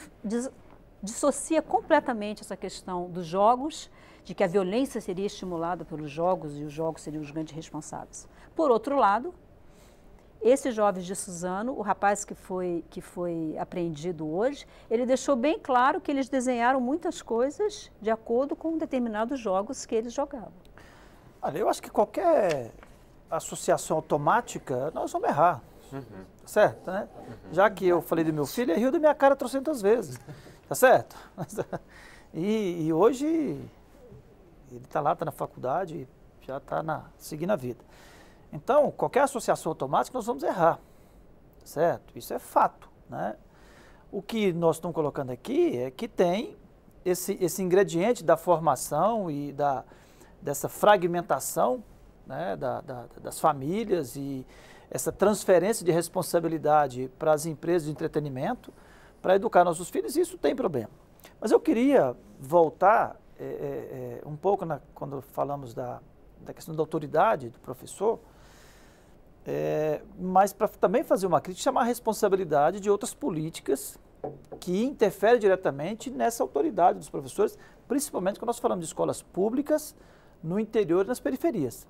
dissocia completamente essa questão dos jogos, de que a violência seria estimulada pelos jogos e os jogos seriam os grandes responsáveis. Por outro lado, esses jovens de Suzano, o rapaz que foi apreendido hoje, ele deixou bem claro que eles desenharam muitas coisas de acordo com determinados jogos que eles jogavam. Olha, eu acho que qualquer associação automática, nós vamos errar, certo, né? Já que eu falei do meu filho, ele riu da minha cara 300 vezes. Tá certo? E hoje ele está lá, está na faculdade, já está seguindo a vida. Então, qualquer associação automática nós vamos errar, certo? Isso é fato, né? O que nós estamos colocando aqui é que tem esse ingrediente da formação e dessa fragmentação, né, das famílias e essa transferência de responsabilidade para as empresas de entretenimento, para educar nossos filhos, e isso tem problema. Mas eu queria voltar um pouco quando falamos da questão da autoridade do professor, mas para também fazer uma crítica, chamar a responsabilidade de outras políticas que interferem diretamente nessa autoridade dos professores, principalmente quando nós falamos de escolas públicas no interior e nas periferias.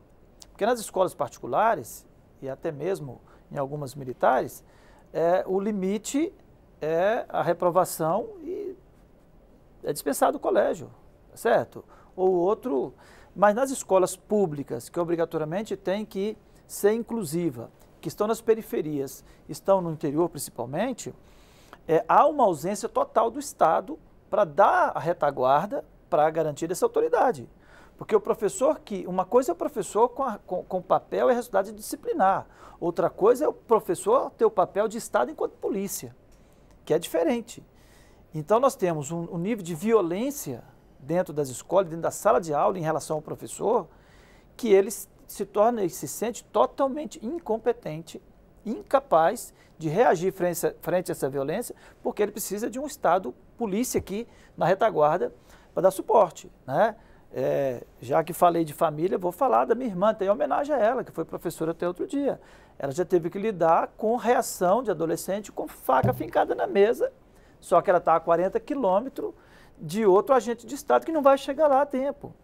Porque nas escolas particulares, e até mesmo em algumas militares, o limite é a reprovação e é dispensado do colégio, certo? Ou outro, mas nas escolas públicas, que obrigatoriamente tem que ser inclusiva, que estão nas periferias, estão no interior principalmente, há uma ausência total do Estado para dar a retaguarda para garantir essa autoridade. Porque o professor uma coisa é o professor com papel e resultado disciplinar, outra coisa é o professor ter o papel de Estado enquanto polícia, que é diferente. Então nós temos um nível de violência dentro das escolas, dentro da sala de aula em relação ao professor, que ele se torna e se sente totalmente incompetente incapaz de reagir frente a essa violência, porque ele precisa de um Estado, polícia aqui na retaguarda para dar suporte, né? Já que falei de família, vou falar da minha irmã, tem homenagem a ela, que foi professora até outro dia. Ela já teve que lidar com reação de adolescente com faca fincada na mesa, só que ela está a 40 quilômetros de outro agente de Estado que não vai chegar lá a tempo.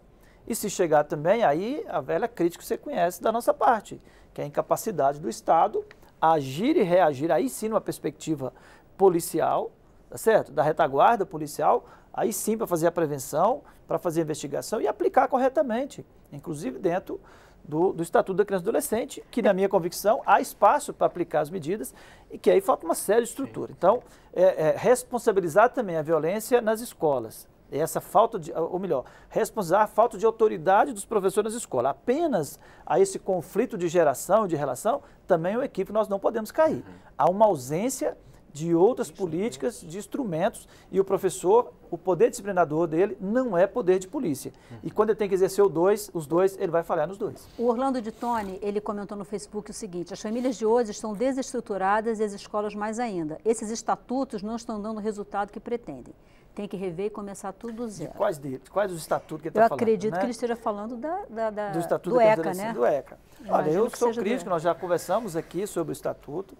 E se chegar também, aí a velha crítica que você conhece da nossa parte, que é a incapacidade do Estado agir e reagir, aí sim numa perspectiva policial, tá certo? Da retaguarda policial, aí sim para fazer a prevenção, para fazer a investigação e aplicar corretamente, inclusive dentro do Estatuto da Criança e do Adolescente, que na minha convicção há espaço para aplicar as medidas e que aí falta uma série de estrutura. Então, responsabilizar também a violência nas escolas. Essa falta de, ou melhor, responsabilizar a falta de autoridade dos professores nas escolas. Apenas a esse conflito de geração, de relação, também é um equívoco, nós não podemos cair. Há uma ausência de outras políticas, de instrumentos, e o professor, o poder disciplinador dele não é poder de polícia. E quando ele tem que exercer os dois, ele vai falhar nos dois. O Orlando de Tone, ele comentou no Facebook o seguinte: as famílias de hoje estão desestruturadas e as escolas mais ainda. Esses estatutos não estão dando o resultado que pretendem. Tem que rever e começar tudo do zero. Quais deles? Quais os estatutos que ele está falando? Eu acredito, né, que ele esteja falando do Estatuto do ECA, né? Do ECA. Olha, eu sou crítico, nós já conversamos aqui sobre o Estatuto.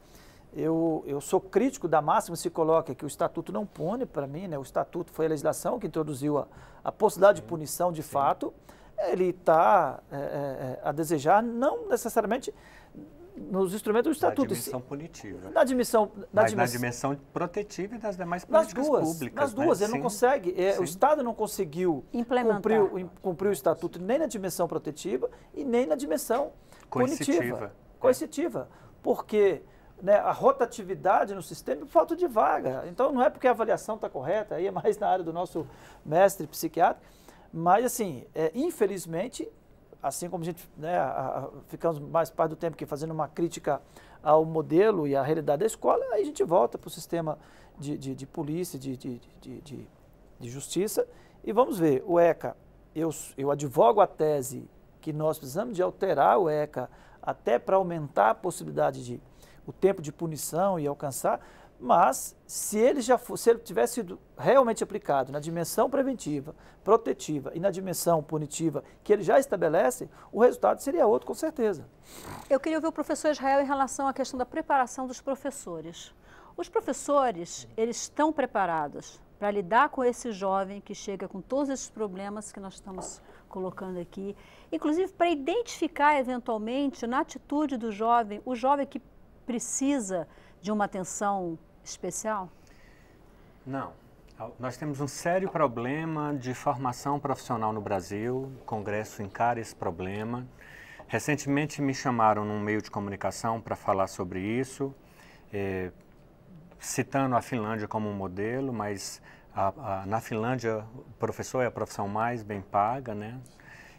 Eu sou crítico da máxima se coloca que o Estatuto não pune, para mim, né? O Estatuto foi a legislação que introduziu a possibilidade de punição de fato. Ele está a desejar, não necessariamente nos instrumentos do Estatuto. Na dimensão punitiva. Na dimensão protetiva e das demais políticas públicas. Nas duas, ele não consegue, o Estado não conseguiu cumprir o Estatuto nem na dimensão protetiva e nem na dimensão punitiva. Coercitiva. Porque a rotatividade no sistema é por falta de vaga. Então, não é porque a avaliação está correta, aí é mais na área do nosso mestre psiquiatra, mas, assim, infelizmente, assim como a gente ficamos mais parte do tempo aqui fazendo uma crítica ao modelo e à realidade da escola, aí a gente volta para o sistema de polícia, de justiça, e vamos ver, o ECA, eu advogo a tese que nós precisamos de alterar o ECA até para aumentar a possibilidade o tempo de punição e alcançar, mas se ele tivesse sido realmente aplicado na dimensão preventiva, protetiva e na dimensão punitiva que ele já estabelece, o resultado seria outro, com certeza. Eu queria ouvir o professor Israel em relação à questão da preparação dos professores. Os professores, eles estão preparados para lidar com esse jovem que chega com todos esses problemas que nós estamos colocando aqui, inclusive para identificar eventualmente na atitude do jovem, o jovem que precisa de uma atenção especial? Não. Nós temos um sério problema de formação profissional no Brasil, o Congresso encara esse problema. Recentemente me chamaram num meio de comunicação para falar sobre isso, citando a Finlândia como um modelo, mas na Finlândia o professor é a profissão mais bem paga, né?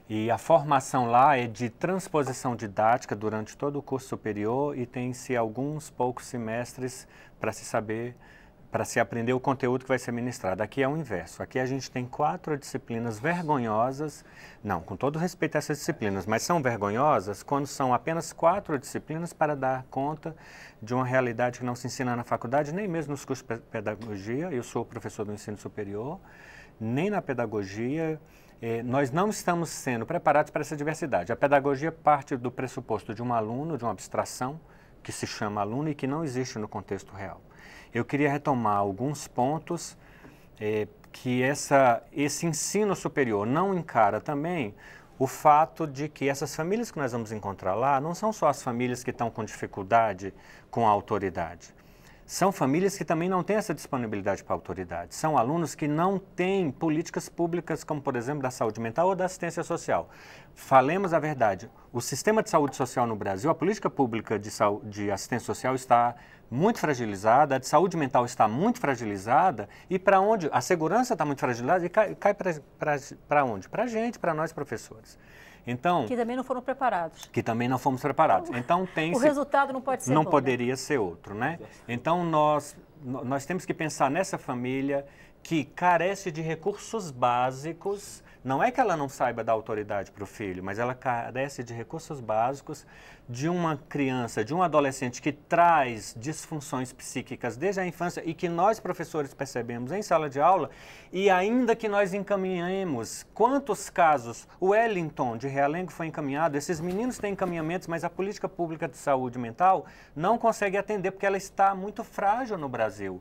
E a formação lá é de transposição didática durante todo o curso superior e tem-se alguns poucos semestres para se aprender o conteúdo que vai ser ministrado. Aqui é o inverso. Aqui a gente tem 4 disciplinas vergonhosas, não, com todo respeito a essas disciplinas, mas são vergonhosas quando são apenas 4 disciplinas para dar conta de uma realidade que não se ensina na faculdade, nem mesmo nos cursos de pedagogia. Eu sou professor do ensino superior, nem na pedagogia. Nós não estamos sendo preparados para essa diversidade. A pedagogia parte do pressuposto de um aluno, de uma abstração, que se chama aluno e que não existe no contexto real. Eu queria retomar alguns pontos que esse ensino superior não encara também o fato de que essas famílias que nós vamos encontrar lá não são só as famílias que estão com dificuldade com a autoridade. São famílias que também não têm essa disponibilidade para a autoridade. São alunos que não têm políticas públicas, como, por exemplo, da saúde mental ou da assistência social. Falemos a verdade, o sistema de saúde social no Brasil, a política pública de assistência social está muito fragilizada, a de saúde mental está muito fragilizada, e para onde? A segurança está muito fragilizada e cai para onde? Para a gente, para nós professores. Então, que também não foram preparados. Que também não fomos preparados. Então, o resultado não pode ser não bom, poderia né? ser outro, né? Então, nós temos que pensar nessa família que carece de recursos básicos Não é que ela não saiba dar autoridade para o filho, mas ela carece de recursos básicos de uma criança, de um adolescente que traz disfunções psíquicas desde a infância e que nós, professores, percebemos em sala de aula, e ainda que nós encaminhemos, quantos casos o Wellington de Realengo foi encaminhado, esses meninos têm encaminhamentos, mas a política pública de saúde mental não consegue atender porque ela está muito frágil no Brasil.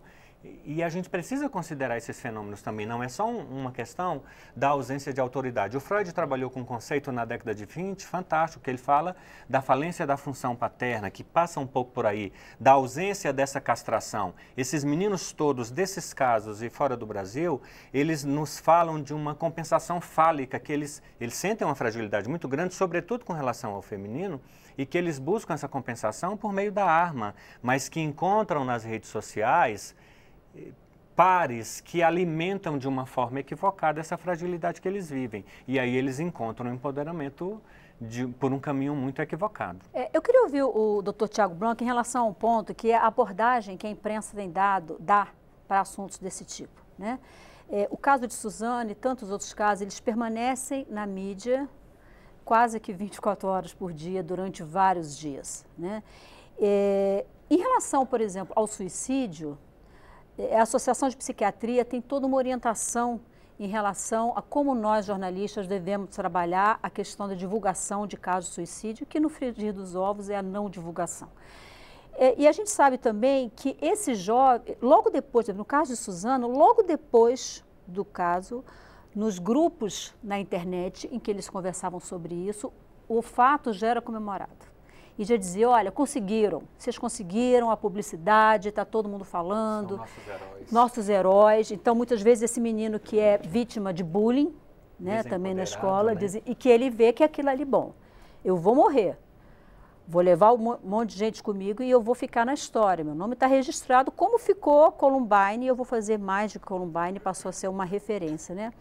E a gente precisa considerar esses fenômenos também, não é só uma questão da ausência de autoridade. O Freud trabalhou com um conceito na década de 20, fantástico, que ele fala da falência da função paterna, que passa um pouco por aí, da ausência dessa castração. Esses meninos todos, desses casos e fora do Brasil, eles nos falam de uma compensação fálica, que eles sentem uma fragilidade muito grande, sobretudo com relação ao feminino, e que eles buscam essa compensação por meio da arma, mas que encontram nas redes sociais pares que alimentam de uma forma equivocada essa fragilidade que eles vivem. E aí eles encontram o empoderamento por um caminho muito equivocado. Eu queria ouvir o Dr. Tiago Blanco em relação a um ponto que é a abordagem que a imprensa tem dá para assuntos desse tipo, né? O caso de Suzane e tantos outros casos, eles permanecem na mídia quase que 24 horas por dia, durante vários dias, né? Em relação, por exemplo, ao suicídio, a Associação de Psiquiatria tem toda uma orientação em relação a como nós, jornalistas, devemos trabalhar a questão da divulgação de casos de suicídio, que no frigir dos ovos é a não divulgação. E a gente sabe também que esse jovem, logo depois, no caso de Suzano, logo depois do caso, nos grupos na internet em que eles conversavam sobre isso, o fato já era comemorado. E já dizia, olha, vocês conseguiram a publicidade, está todo mundo falando. São nossos heróis. Nossos heróis. Então, muitas vezes, esse menino que é vítima de bullying, né, também na escola, né? e que ele vê que aquilo ali, bom, eu vou morrer, vou levar um monte de gente comigo e eu vou ficar na história. Meu nome está registrado, como ficou Columbine, e eu vou fazer mais de Columbine, passou a ser uma referência, né?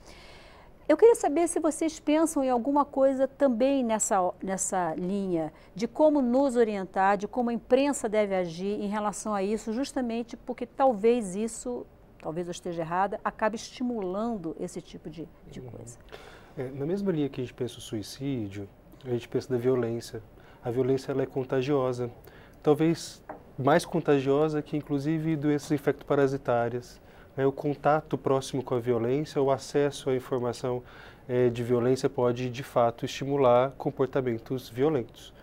Eu queria saber se vocês pensam em alguma coisa também nessa linha de como nos orientar, de como a imprensa deve agir em relação a isso, justamente porque talvez isso, talvez eu esteja errada, acabe estimulando esse tipo de coisa. Na mesma linha que a gente pensa o suicídio, a gente pensa da violência. A violência ela é contagiosa, talvez mais contagiosa que inclusive doenças infectoparasitárias. O contato próximo com a violência, o acesso à informação de violência pode, de fato, estimular comportamentos violentos.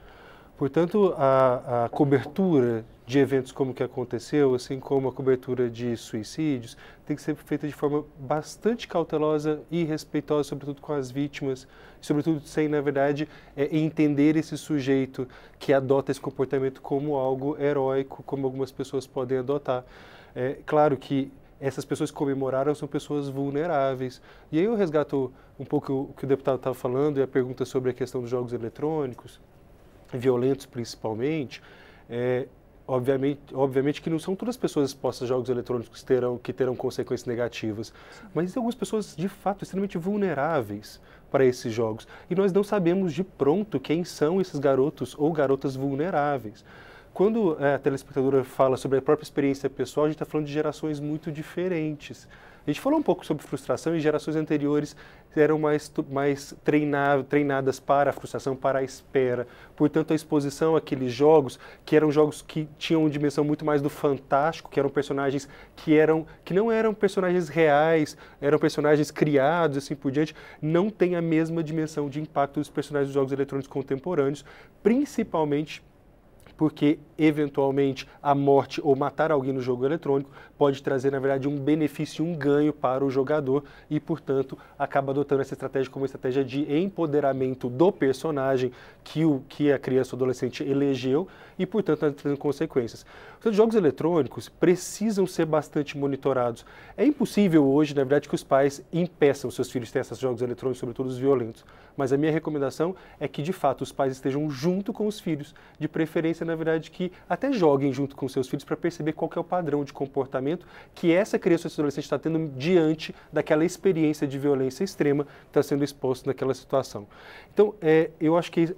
Portanto, a cobertura de eventos como o que aconteceu, assim como a cobertura de suicídios, tem que ser feita de forma bastante cautelosa e respeitosa, sobretudo com as vítimas, sobretudo sem, na verdade, entender esse sujeito que adota esse comportamento como algo heróico, como algumas pessoas podem adotar. Claro que essas pessoas que comemoraram são pessoas vulneráveis. E aí eu resgato um pouco o que o deputado estava falando e a pergunta sobre a questão dos jogos eletrônicos, violentos principalmente. Obviamente que não são todas as pessoas expostas a jogos eletrônicos que terão consequências negativas, mas existem algumas pessoas, de fato, extremamente vulneráveis para esses jogos. E nós não sabemos de pronto quem são esses garotos ou garotas vulneráveis. Quando a telespectadora fala sobre a própria experiência pessoal, a gente está falando de gerações muito diferentes. A gente falou um pouco sobre frustração e gerações anteriores eram mais treinadas para a frustração, para a espera. Portanto, a exposição àqueles jogos, que eram jogos que tinham uma dimensão muito mais do fantástico, que eram personagens que não eram personagens reais, eram personagens criados, assim por diante, não tem a mesma dimensão de impacto dos personagens dos jogos eletrônicos contemporâneos, principalmente porque, eventualmente, a morte ou matar alguém no jogo eletrônico pode trazer, na verdade, um benefício, um ganho para o jogador e, portanto, acaba adotando essa estratégia como uma estratégia de empoderamento do personagem que a criança ou adolescente elegeu e, portanto, trazendo consequências. Os jogos eletrônicos precisam ser bastante monitorados. É impossível hoje, na verdade, que os pais impeçam seus filhos de ter esses jogos eletrônicos, sobretudo os violentos. Mas a minha recomendação é que, de fato, os pais estejam junto com os filhos, de preferência na verdade, que até joguem junto com seus filhos para perceber qual que é o padrão de comportamento que essa criança ou esse adolescente está tendo diante daquela experiência de violência extrema que está sendo exposto naquela situação. Então, eu acho que,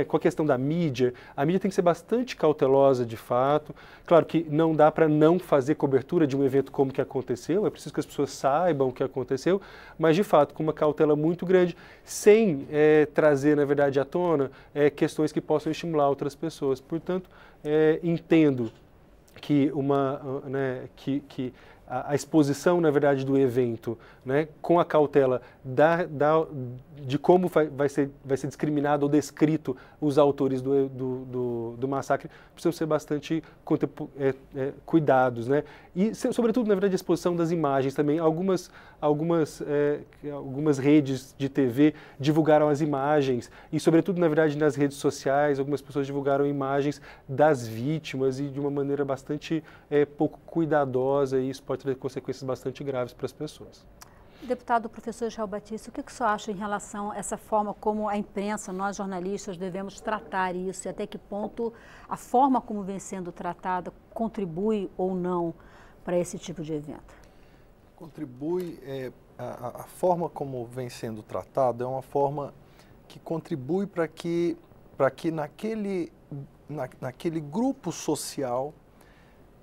com a questão da mídia, a mídia tem que ser bastante cautelosa de fato. Claro que não dá para não fazer cobertura de um evento como que aconteceu, é preciso que as pessoas saibam o que aconteceu, mas de fato com uma cautela muito grande, sem trazer, na verdade, à tona questões que possam estimular outras pessoas. Portanto, entendo que a exposição, na verdade, do evento, né, com a cautela de como vai ser discriminado ou descrito os autores do massacre, precisam ser bastante cuidados, né? E, sobretudo, na verdade, a exposição das imagens também. Algumas redes de TV divulgaram as imagens e, sobretudo, na verdade, nas redes sociais, algumas pessoas divulgaram imagens das vítimas e de uma maneira bastante pouco cuidadosa, e isso pode ter consequências bastante graves para as pessoas. Deputado professor Israel Batista, o que o senhor acha em relação a essa forma como a imprensa, nós jornalistas, devemos tratar isso e até que ponto a forma como vem sendo tratada contribui ou não para esse tipo de evento? Contribui, a forma como vem sendo tratado é uma forma que contribui para que naquele grupo social,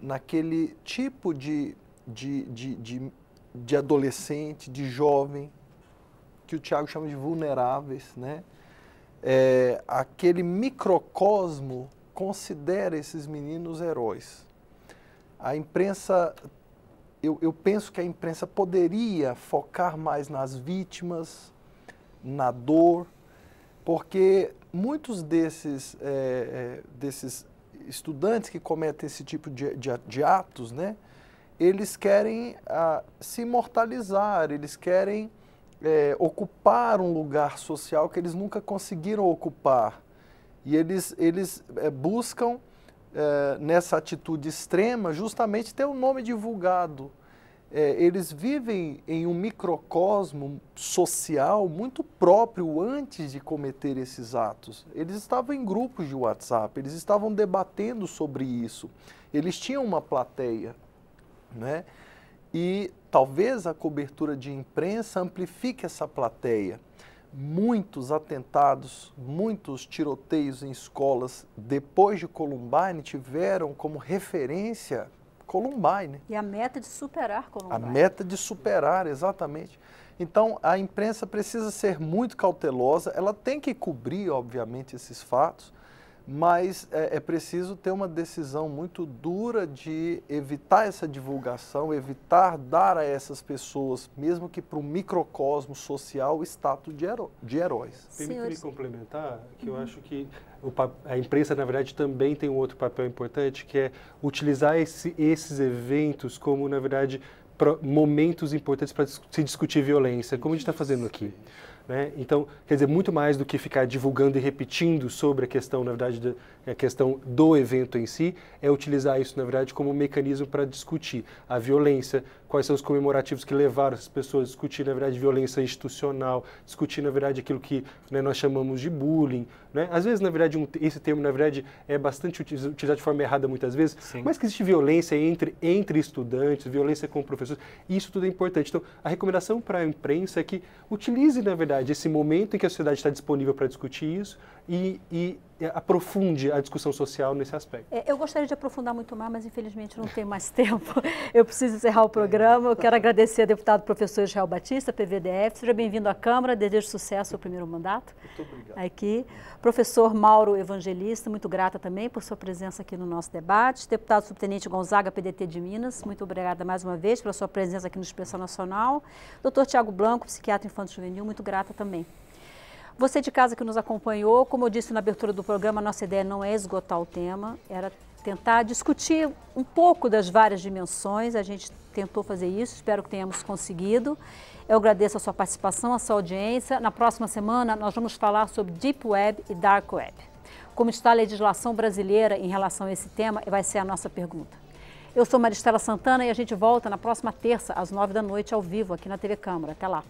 naquele tipo de adolescente, de jovem, que o Tiago chama de vulneráveis, né? Aquele microcosmo considera esses meninos heróis. A imprensa, eu penso que a imprensa poderia focar mais nas vítimas, na dor, porque muitos desses estudantes que cometem esse tipo de atos, né? Eles querem se imortalizar, eles querem ocupar um lugar social que eles nunca conseguiram ocupar. E eles buscam, nessa atitude extrema, justamente ter o nome divulgado. Eles vivem em um microcosmo social muito próprio antes de cometer esses atos. Eles estavam em grupos de WhatsApp, eles estavam debatendo sobre isso. Eles tinham uma plateia, né? E talvez a cobertura de imprensa amplifique essa plateia. Muitos atentados, muitos tiroteios em escolas depois de Columbine tiveram como referência Columbine. E a meta de superar Columbine. A meta de superar, exatamente. Então, a imprensa precisa ser muito cautelosa, ela tem que cobrir, obviamente, esses fatos, mas é preciso ter uma decisão muito dura de evitar essa divulgação, evitar dar a essas pessoas, mesmo que para o microcosmo social, o status de heróis. Permite-me complementar, que eu acho que a imprensa, na verdade, também tem um outro papel importante, que é utilizar esses eventos como, na verdade, momentos importantes para se discutir violência, como a gente está fazendo aqui. Né? Então, quer dizer, muito mais do que ficar divulgando e repetindo sobre a questão, na verdade, a questão do evento em si, é utilizar isso, na verdade, como um mecanismo para discutir a violência, quais são os comemorativos que levaram essas pessoas a discutir, na verdade, violência institucional, discutir, na verdade, aquilo que, né, nós chamamos de bullying. Né? Às vezes, na verdade, esse termo, na verdade, é bastante utilizado de forma errada muitas vezes, sim, mas que existe violência entre estudantes, violência com professores, e isso tudo é importante. Então, a recomendação para a imprensa é que utilize, na verdade, esse momento em que a sociedade está disponível para discutir isso e aprofunde a discussão social nesse aspecto. Eu gostaria de aprofundar muito mais, mas infelizmente não tenho mais tempo. Eu preciso encerrar o programa. Eu quero agradecer ao deputado professor Israel Batista, PVDF. Seja bem-vindo à Câmara. Desejo sucesso ao primeiro mandato. Muito obrigado. Aqui. Professor Mauro Evangelista, muito grata também por sua presença aqui no nosso debate. Deputado subtenente Gonzaga, PDT de Minas, muito obrigada mais uma vez pela sua presença aqui no Expressão Nacional. Doutor Tiago Blanco, psiquiatra infanto-juvenil, muito grata também. Você de casa que nos acompanhou, como eu disse na abertura do programa, nossa ideia não é esgotar o tema, era tentar discutir um pouco das várias dimensões, a gente tentou fazer isso, espero que tenhamos conseguido. Eu agradeço a sua participação, a sua audiência. Na próxima semana nós vamos falar sobre Deep Web e Dark Web. Como está a legislação brasileira em relação a esse tema, vai ser a nossa pergunta. Eu sou Maristela Santana e a gente volta na próxima terça, às 9 da noite, ao vivo, aqui na TV Câmara. Até lá.